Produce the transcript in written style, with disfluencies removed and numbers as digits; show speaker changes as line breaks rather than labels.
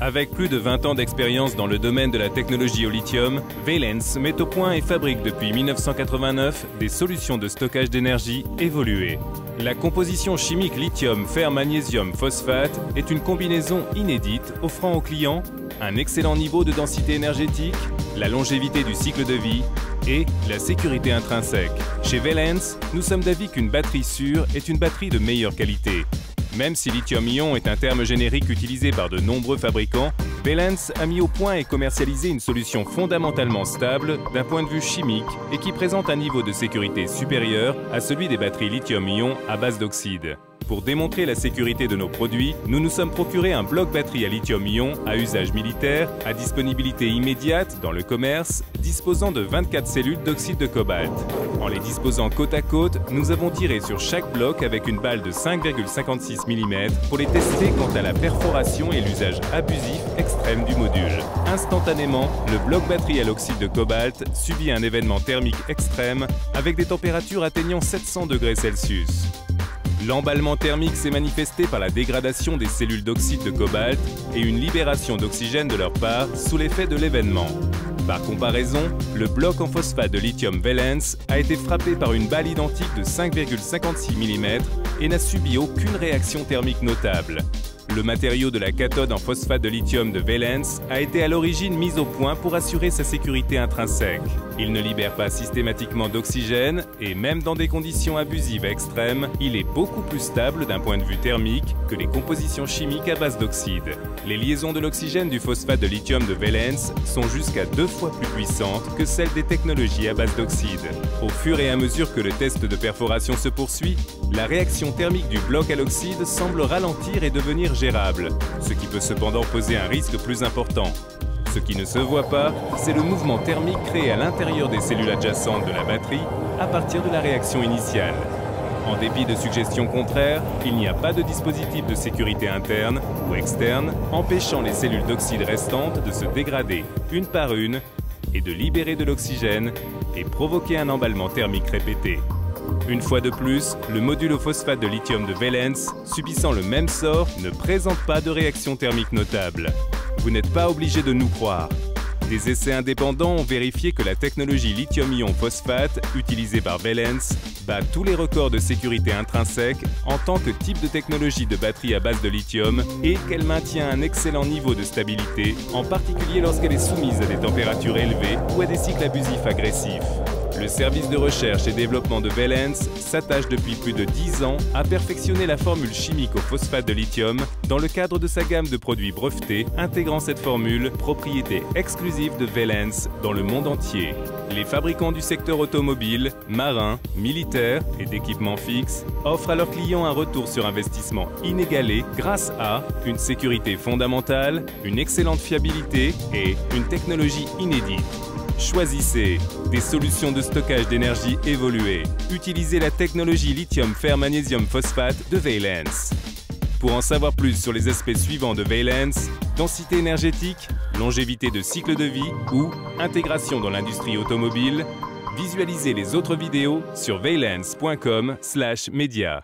Avec plus de 20 ans d'expérience dans le domaine de la technologie au lithium, Valence met au point et fabrique depuis 1989 des solutions de stockage d'énergie évoluées. La composition chimique lithium, fer, magnésium, phosphate est une combinaison inédite offrant aux clients un excellent niveau de densité énergétique, la longévité du cycle de vie et la sécurité intrinsèque. Chez Valence, nous sommes d'avis qu'une batterie sûre est une batterie de meilleure qualité. Même si lithium-ion est un terme générique utilisé par de nombreux fabricants, Valence a mis au point et commercialisé une solution fondamentalement stable d'un point de vue chimique et qui présente un niveau de sécurité supérieur à celui des batteries lithium-ion à base d'oxyde. Pour démontrer la sécurité de nos produits, nous nous sommes procuré un bloc batterie à lithium-ion à usage militaire, à disponibilité immédiate dans le commerce, disposant de 24 cellules d'oxyde de cobalt. En les disposant côte à côte, nous avons tiré sur chaque bloc avec une balle de 5,56 mm pour les tester quant à la perforation et l'usage abusif extrême du module. Instantanément, le bloc batterie à l'oxyde de cobalt subit un événement thermique extrême avec des températures atteignant 700 degrés Celsius. L'emballement thermique s'est manifesté par la dégradation des cellules d'oxyde de cobalt et une libération d'oxygène de leur part sous l'effet de l'événement. Par comparaison, le bloc en phosphate de lithium Valence a été frappé par une balle identique de 5,56 mm et n'a subi aucune réaction thermique notable. Le matériau de la cathode en phosphate de lithium de Valence a été à l'origine mis au point pour assurer sa sécurité intrinsèque. Il ne libère pas systématiquement d'oxygène et même dans des conditions abusives extrêmes, il est beaucoup plus stable d'un point de vue thermique que les compositions chimiques à base d'oxyde. Les liaisons de l'oxygène du phosphate de lithium de Valence sont jusqu'à 2 fois plus puissantes que celles des technologies à base d'oxyde. Au fur et à mesure que le test de perforation se poursuit, la réaction thermique du bloc à l'oxyde semble ralentir et devenir gérable, ce qui peut cependant poser un risque plus important. Ce qui ne se voit pas, c'est le mouvement thermique créé à l'intérieur des cellules adjacentes de la batterie à partir de la réaction initiale. En dépit de suggestions contraires, il n'y a pas de dispositif de sécurité interne ou externe empêchant les cellules d'oxyde restantes de se dégrader une par une et de libérer de l'oxygène et provoquer un emballement thermique répété. Une fois de plus, le module au phosphate de lithium de Valence, subissant le même sort, ne présente pas de réaction thermique notable. Vous n'êtes pas obligé de nous croire. Des essais indépendants ont vérifié que la technologie lithium-ion phosphate utilisée par Valence bat tous les records de sécurité intrinsèque en tant que type de technologie de batterie à base de lithium et qu'elle maintient un excellent niveau de stabilité, en particulier lorsqu'elle est soumise à des températures élevées ou à des cycles abusifs agressifs. Le service de recherche et développement de Valence s'attache depuis plus de 10 ans à perfectionner la formule chimique au phosphate de lithium dans le cadre de sa gamme de produits brevetés intégrant cette formule, propriété exclusive de Valence dans le monde entier. Les fabricants du secteur automobile, marin, militaire et d'équipements fixes offrent à leurs clients un retour sur investissement inégalé grâce à une sécurité fondamentale, une excellente fiabilité et une technologie inédite. Choisissez des solutions de stockage d'énergie évoluées. Utilisez la technologie lithium fer magnésium phosphate de Valence. Pour en savoir plus sur les aspects suivants de Valence, densité énergétique, longévité de cycle de vie ou intégration dans l'industrie automobile, visualisez les autres vidéos sur valence.com/media.